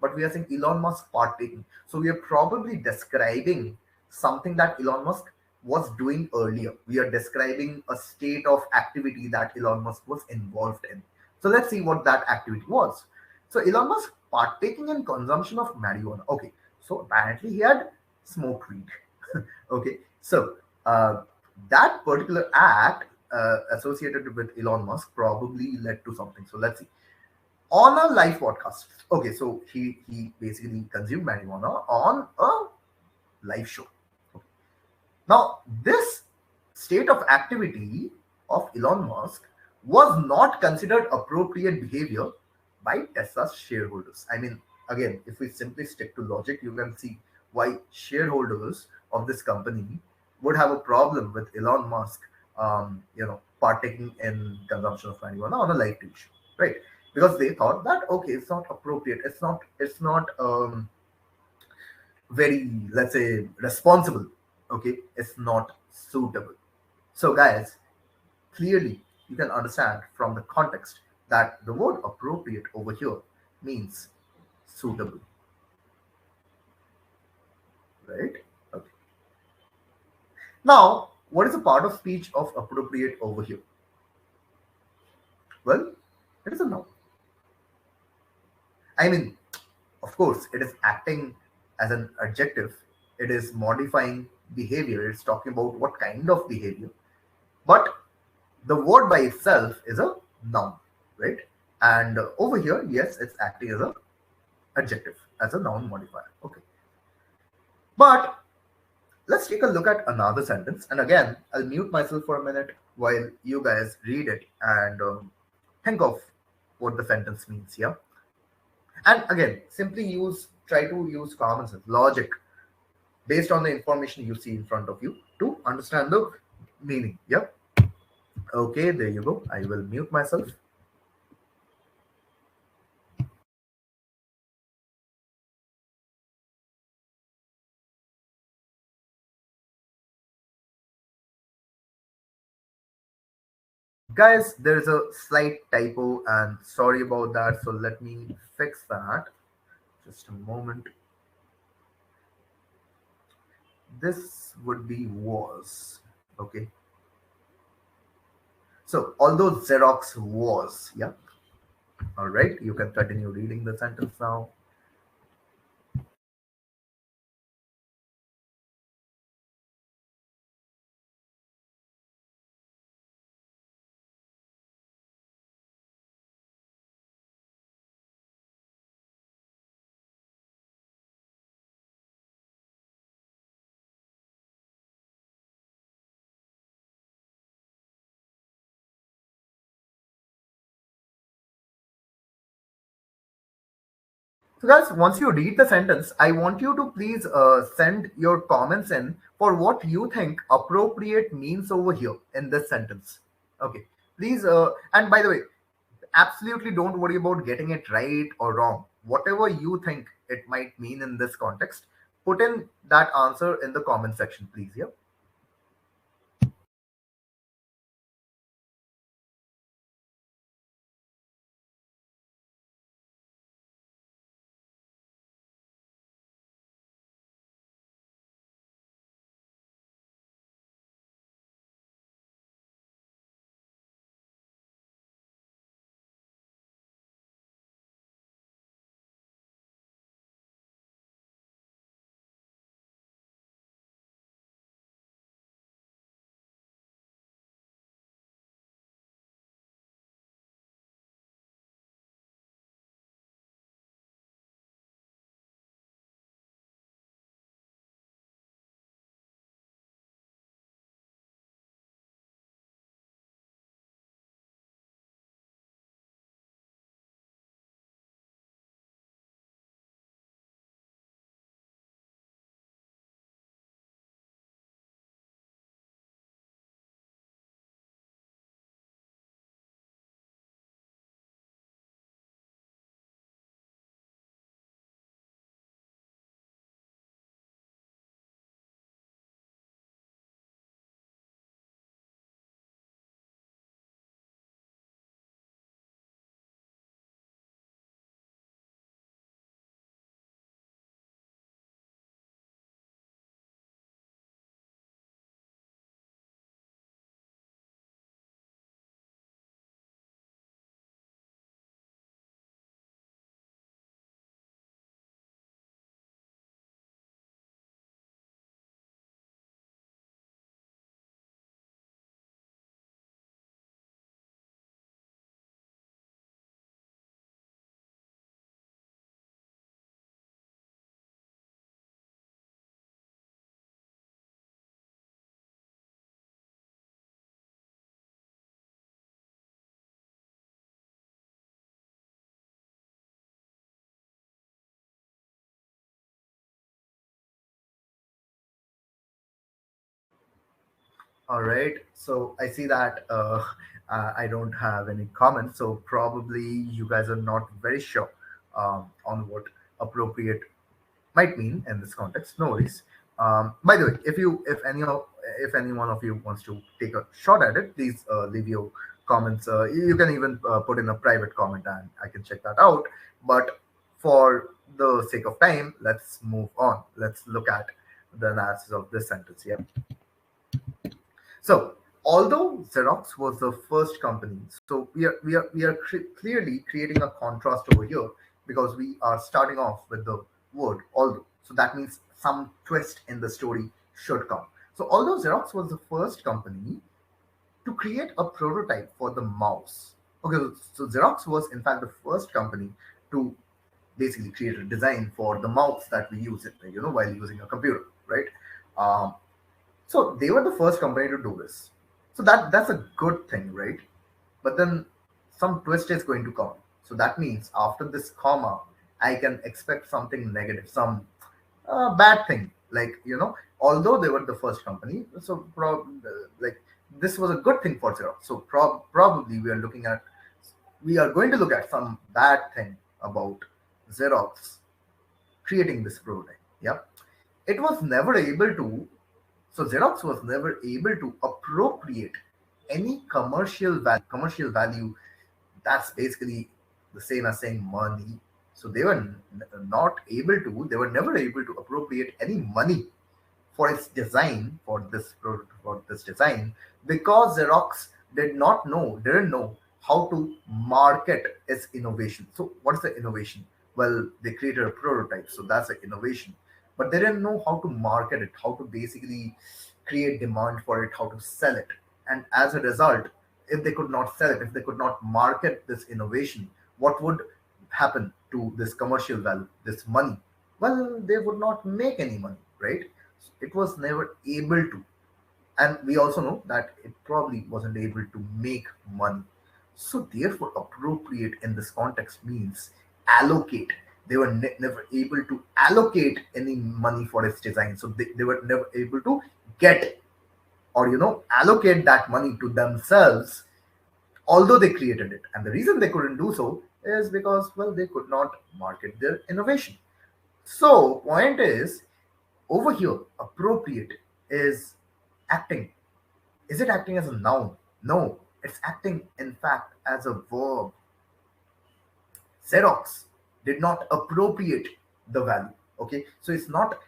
But we are saying Elon Musk partaking. So we are probably describing something that Elon Musk was doing earlier. We are describing a state of activity that Elon Musk was involved in. So let's see what that activity was. So Elon Musk partaking in consumption of marijuana. Okay. So apparently he had smoked weed. Okay. So that particular act associated with Elon Musk probably led to something. So let's see. On a live podcast. Okay, so he basically consumed marijuana on a live show. Okay. Now, this state of activity of Elon Musk was not considered appropriate behavior by Tesla's shareholders. I mean, again, if we simply stick to logic, you can see why shareholders of this company would have a problem with Elon Musk, partaking in consumption of marijuana on a live TV show, right? Because they thought that okay, it's not appropriate. It's not very, let's say, responsible. Okay, it's not suitable. So, guys, clearly you can understand from the context that the word appropriate over here means suitable, right? Okay. Now, what is a part of speech of appropriate over here? Well, it is a noun. I mean, of course, it is acting as an adjective, it is modifying behavior, it's talking about what kind of behavior. But the word by itself is a noun, right? And over here, yes, it's acting as a adjective, as a noun modifier. Okay. But let's take a look at another sentence. And again, I'll mute myself for a minute while you guys read it and think of what the sentence means here. And again, simply try to use common sense, logic, based on the information you see in front of you to understand the meaning. Yep. Okay, there you go. I will mute myself. Guys, there's a slight typo and sorry about that. So let me fix that. Just a moment. This would be was. Okay. So although Xerox was, yeah. All right. You can continue reading the sentence now. So, guys, once you read the sentence, I want you to please send your comments in for what you think appropriate means over here in this sentence. Okay, please. And by the way, absolutely don't worry about getting it right or wrong. Whatever you think it might mean in this context, put in that answer in the comment section, please. Yeah. All right. So I see that I don't have any comments. So probably you guys are not very sure on what appropriate might mean in this context. No worries. By the way, if any one of you wants to take a shot at it, please leave your comments. You can even put in a private comment, and I can check that out. But for the sake of time, let's move on. Let's look at the analysis of this sentence here. So, although Xerox was the first company, so we are clearly creating a contrast over here because we are starting off with the word although. So that means some twist in the story should come. So, although Xerox was the first company to create a prototype for the mouse. Okay, so Xerox was in fact the first company to basically create a design for the mouse that we use it, while using a computer, right? Um, so they were the first company to do this. So that's a good thing, right? But then some twist is going to come. So that means after this comma, I can expect something negative, some bad thing. Like, although they were the first company, so like this was a good thing for Xerox. So probably we are going to look at some bad thing about Xerox creating this prototype. Yeah, it was never able to so Xerox was never able to appropriate any commercial value. That's basically the same as saying money. So they were not able to, they were never able to appropriate any money for its design, for this design, because Xerox didn't know how to market its innovation. So what is the innovation? Well, they created a prototype, so that's an innovation. But they didn't know how to market it, how to basically create demand for it, how to sell it. And as a result, if they could not sell it, if they could not market this innovation, what would happen to this commercial value, this money? Well, they would not make any money, right? It was never able to. And we also know that it probably wasn't able to make money. So, therefore, appropriate in this context means allocate. They were never able to allocate any money for its design. So, they were never able to get or, allocate that money to themselves, although they created it. And the reason they couldn't do so is because, well, they could not market their innovation. So, point is, over here, appropriate is acting. Is it acting as a noun? No, it's acting, in fact, as a verb. Xerox did not appropriate the value. Okay, so it's not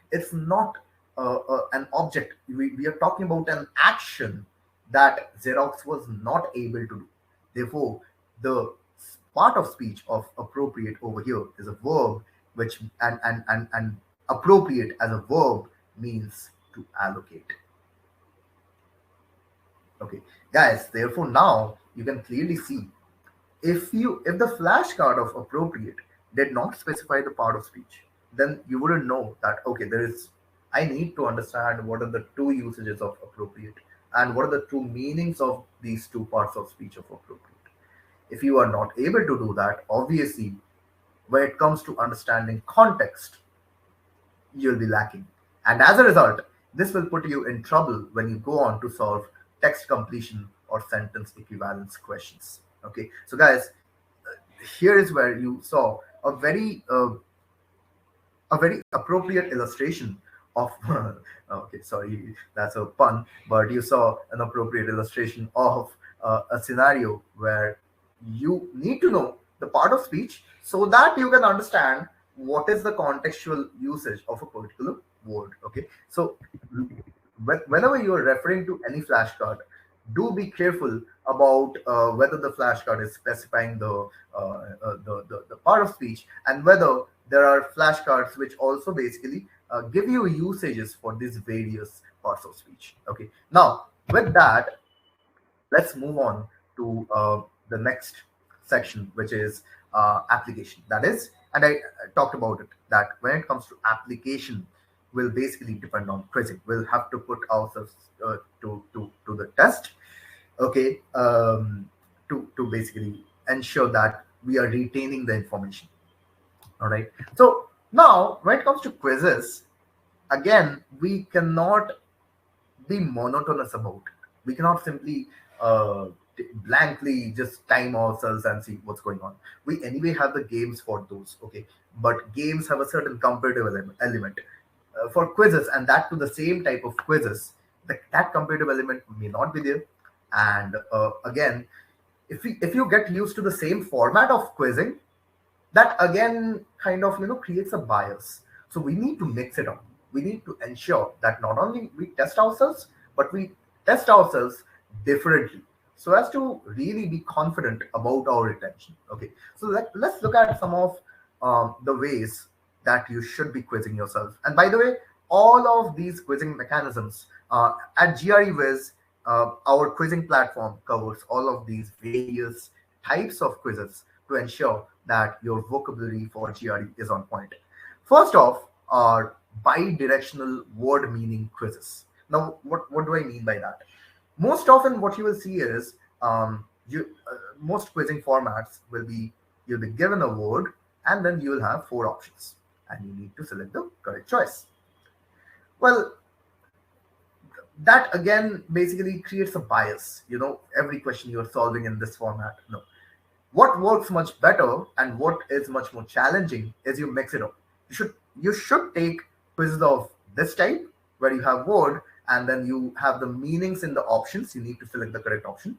an object. We are talking about an action that Xerox was not able to do. Therefore, the part of speech of appropriate over here is a verb, which and appropriate as a verb means to allocate. Okay, guys. Therefore, now you can clearly see if the flashcard of appropriate did not specify the part of speech, then you wouldn't know that okay, I need to understand what are the two usages of appropriate and what are the two meanings of these two parts of speech of appropriate. If you are not able to do that, obviously, when it comes to understanding context, you'll be lacking. And as a result, this will put you in trouble when you go on to solve text completion or sentence equivalence questions. Okay, so guys, here is where you saw a very appropriate illustration of okay, sorry, that's a pun, but you saw an appropriate illustration of a scenario where you need to know the part of speech so that you can understand what is the contextual usage of a particular word. Okay, so whenever you are referring to any flashcard, do be careful about whether the flashcard is specifying the part of speech, and whether there are flashcards which also basically give you usages for these various parts of speech. Okay, now with that, let's move on to the next section, which is application. That is, and I talked about it, that when it comes to application, will basically depend on quizzing. We'll have to put ourselves to the test, okay, to basically ensure that we are retaining the information. All right. So now, when it comes to quizzes, again, we cannot be monotonous about it. We cannot simply blankly just time ourselves and see what's going on. We anyway have the games for those, okay? But games have a certain competitive element. For quizzes, and that to the same type of quizzes, that competitive element may not be there. And again, if you get used to the same format of quizzing, that again kind of creates a bias. So we need to mix it up. We need to ensure that not only we test ourselves, but we test ourselves differently, so as to really be confident about our retention. Okay, so let's look at some of the ways that you should be quizzing yourself. And by the way, all of these quizzing mechanisms at GRE Wiz, our quizzing platform covers all of these various types of quizzes to ensure that your vocabulary for GRE is on point. First off are bi-directional word meaning quizzes. Now, what do I mean by that? Most often, what you will see is most quizzing formats will be you'll be given a word and then you will have four options and you need to select the correct choice. Well, that again basically creates a bias. Every question you're solving in this format. No, what works much better and what is much more challenging is you mix it up. You should take quizzes of this type where you have word and then you have the meanings in the options. You need to select the correct option.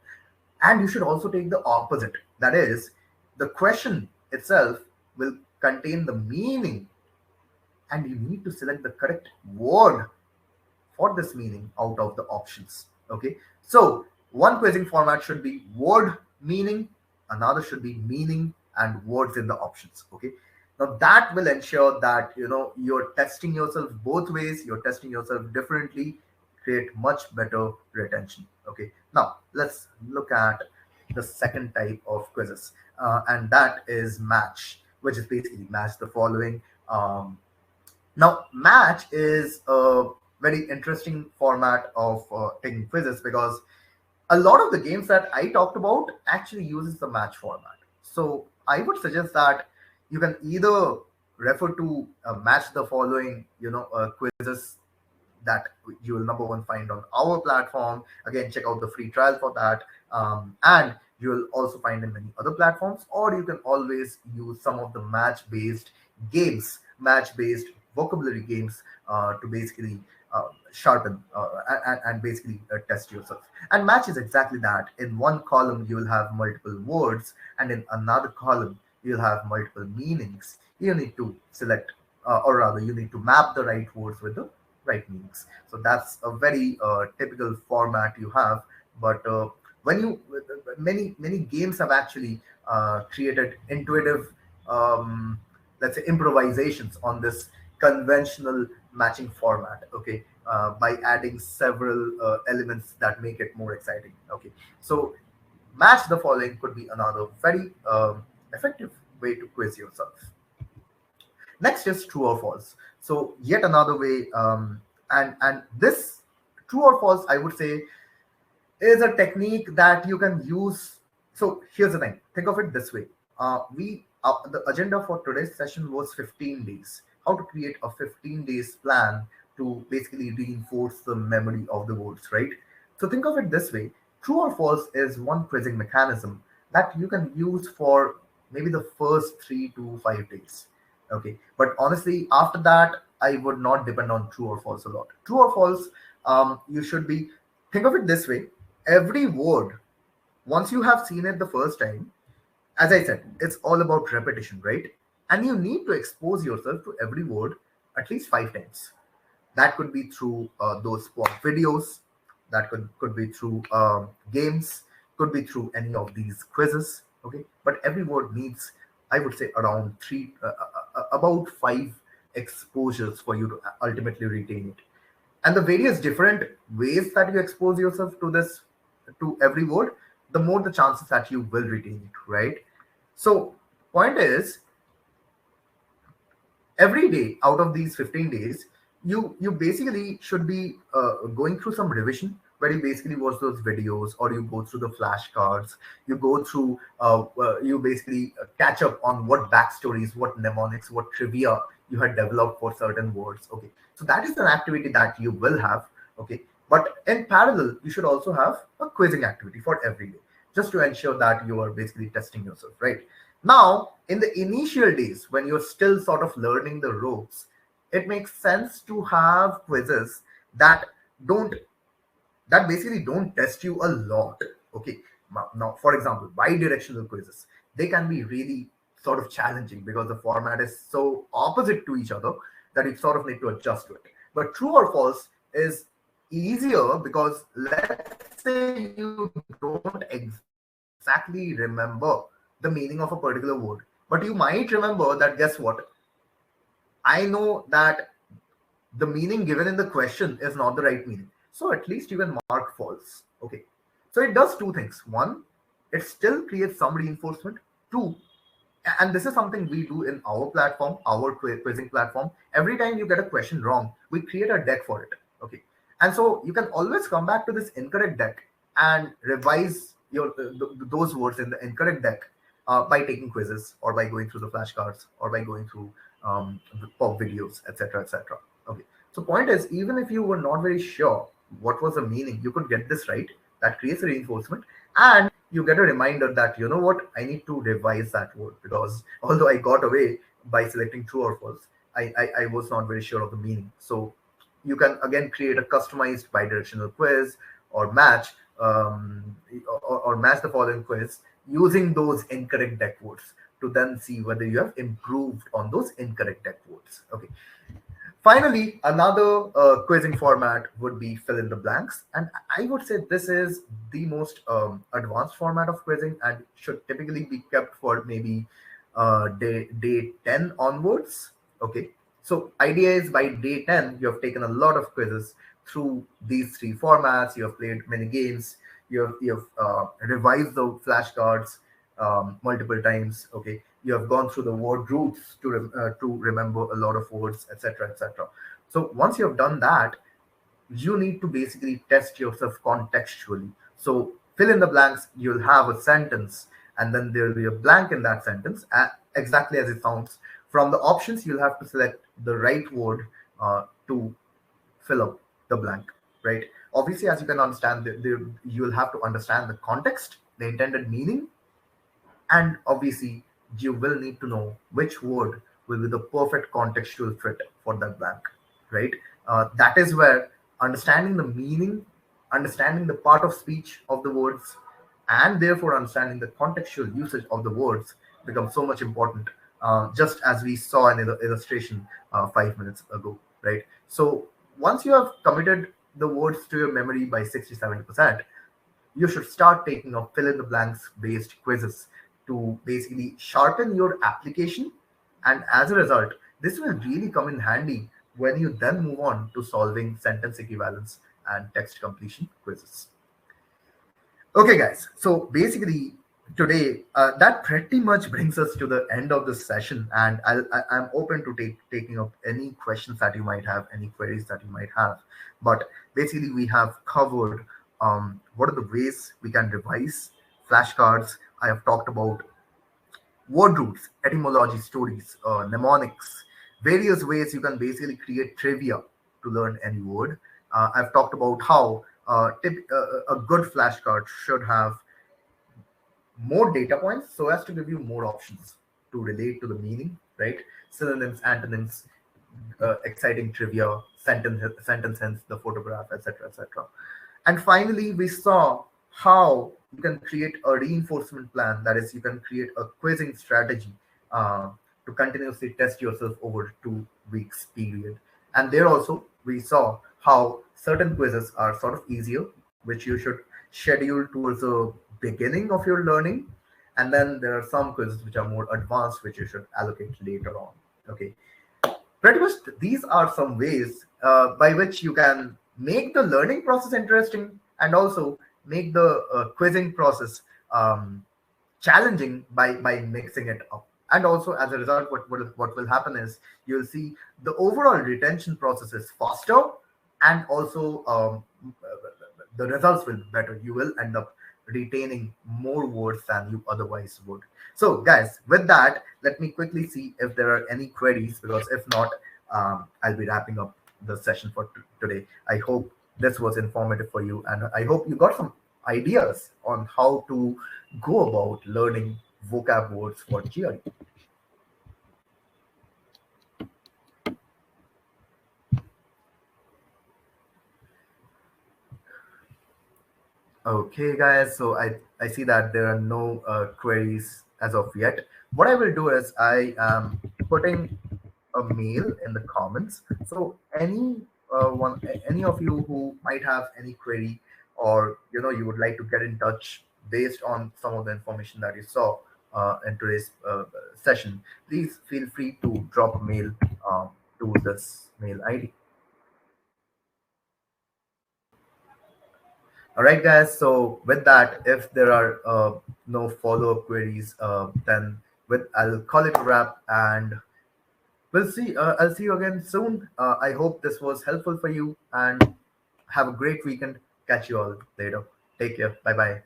And you should also take the opposite. That is, the question itself will contain the meaning and you need to select the correct word for this meaning out of the options. Okay, so one quizzing format should be word meaning, another should be meaning and words in the options. Okay, now that will ensure that you're testing yourself both ways, you're testing yourself differently, create much better retention. Okay, now let's look at the second type of quizzes, and that is match, which is basically match the following. Now, match is a very interesting format of taking quizzes because a lot of the games that I talked about actually uses the match format. So I would suggest that you can either refer to match the following, quizzes that you will number one find on our platform. Again, check out the free trial for that, and you will also find in many other platforms. Or you can always use some of the match-based games, match-based vocabulary games to basically sharpen and basically test yourself. And match is exactly that. In one column, you will have multiple words, and in another column, you'll have multiple meanings. You need to select, or rather, you need to map the right words with the right meanings. So that's a very typical format you have. But when you many games have actually created intuitive, let's say, improvisations on this conventional matching format. Okay, by adding several elements that make it more exciting. Okay, so match the following could be another very effective way to quiz yourself. Next is true or false. So yet another way, and this true or false, I would say, is a technique that you can use. So here's the thing. Think of it this way. We the agenda for today's session was 15 days. How to create a 15 days plan to basically reinforce the memory of the words, right? So think of it this way. True or false is one quizzing mechanism that you can use for maybe the first 3 to 5 days. Okay, but honestly, after that, I would not depend on true or false a lot. True or false, you should be, think of it this way. Every word, once you have seen it the first time, as I said, it's all about repetition, right? And you need to expose yourself to every word at least 5 times. That could be through those sport videos, that could be through games, could be through any of these quizzes. Okay, but every word needs, I would say, around about 5 exposures for you to ultimately retain it. And the various different ways that you expose yourself to this, to every word, the more the chances that you will retain it, right? So point is, every day out of these 15 days, you basically should be going through some revision where you basically watch those videos, or you go through the flashcards, you go through you basically catch up on what backstories, what mnemonics, what trivia you had developed for certain words. Okay, so that is an activity that you will have. Okay, but in parallel, you should also have a quizzing activity for every day. just to ensure that you are basically testing yourself, right? Now, in the initial days when you're still sort of learning the ropes, it makes sense to have quizzes that don't basically don't test you a lot. Okay. Now, for example, bi-directional quizzes, they can be really sort of challenging because the format is so opposite to each other that you sort of need to adjust to it. But true or false is easier because let's say you don't exactly remember the meaning of a particular word, but you might remember that, guess what, I know that the meaning given in the question is not the right meaning. So at least you can mark false. Okay. So it does two things. One, it still creates some reinforcement. Two, and this is something we do in our platform, our quizzing platform. Every time you get a question wrong, we create a deck for it. Okay. And so you can always come back to this incorrect deck and revise those words in the incorrect deck by taking quizzes or by going through the flashcards or by going through the pop videos, etc., etc. Okay. So point is, even if you were not very sure what was the meaning, you could get this right. That creates a reinforcement, and you get a reminder that, you know what, I need to revise that word because although I got away by selecting true or false, I was not very sure of the meaning. So you can again create a customized bidirectional quiz or match or match the following quiz using those incorrect deck words to then see whether you have improved on those incorrect deck words. Okay. Finally, another quizzing format would be fill in the blanks. And I would say this is the most advanced format of quizzing and should typically be kept for maybe day 10 onwards. Okay. So idea is by day 10, you have taken a lot of quizzes through these three formats. You have played many games. You have revised the flashcards multiple times. Okay, you have gone through the word roots to remember a lot of words, etc., etc. So once you have done that, you need to basically test yourself contextually. So fill in the blanks. You'll have a sentence, and then there will be a blank in that sentence, exactly as it sounds. From the options, you'll have to select the right word to fill up the blank, right? Obviously, as you can understand, you'll have to understand the context, the intended meaning, and obviously, you will need to know which word will be the perfect contextual fit for that blank, right? That is where understanding the meaning, understanding the part of speech of the words, and therefore understanding the contextual usage of the words becomes so much important, just as we saw in the illustration 5 minutes ago, right? So once you have committed the words to your memory by 60-70%, you should start taking up fill in the blanks based quizzes to basically sharpen your application. And as a result, this will really come in handy when you then move on to solving sentence equivalence and text completion quizzes. Okay, guys. So basically, today that pretty much brings us to the end of this session, and I'm open to taking up any questions that you might have, any queries that you might have. But basically, we have covered what are the ways we can revise flashcards. I have talked about word roots, etymology, stories, mnemonics, various ways you can basically create trivia to learn any word. I've talked about how a good flashcard should have more data points so as to give you more options to relate to the meaning, right? Synonyms, antonyms, exciting trivia, sentence hence, the photograph, etc., etc. And finally, we saw how you can create a reinforcement plan. That is, you can create a quizzing strategy uh, to continuously test yourself over 2 weeks period. And there also, we saw how certain quizzes are sort of easier, which you should schedule towards the beginning of your learning. And then there are some quizzes which are more advanced, which you should allocate later on. Okay. Pretty much these are some ways by which you can make the learning process interesting and also make the quizzing process challenging by mixing it up. And also, as a result, what will happen is you'll see the overall retention process is faster, and also the results will be better. You will end up retaining more words than you otherwise would. So, guys, with that, let me quickly see if there are any queries, because if not, I'll be wrapping up the session for today. I hope this was informative for you, and I hope you got some ideas on how to go about learning vocab words for GRE. Okay, guys. So I see that there are no queries as of yet. What I will do is I am putting a mail in the comments. So any of you who might have any query, or you would like to get in touch based on some of the information that you saw in today's session, please feel free to drop a mail to this mail ID. All right, guys. So with that, if there are no follow-up queries, then with I'll call it a wrap, and we'll see. I'll see you again soon. I hope this was helpful for you, and have a great weekend. Catch you all later. Take care. Bye bye.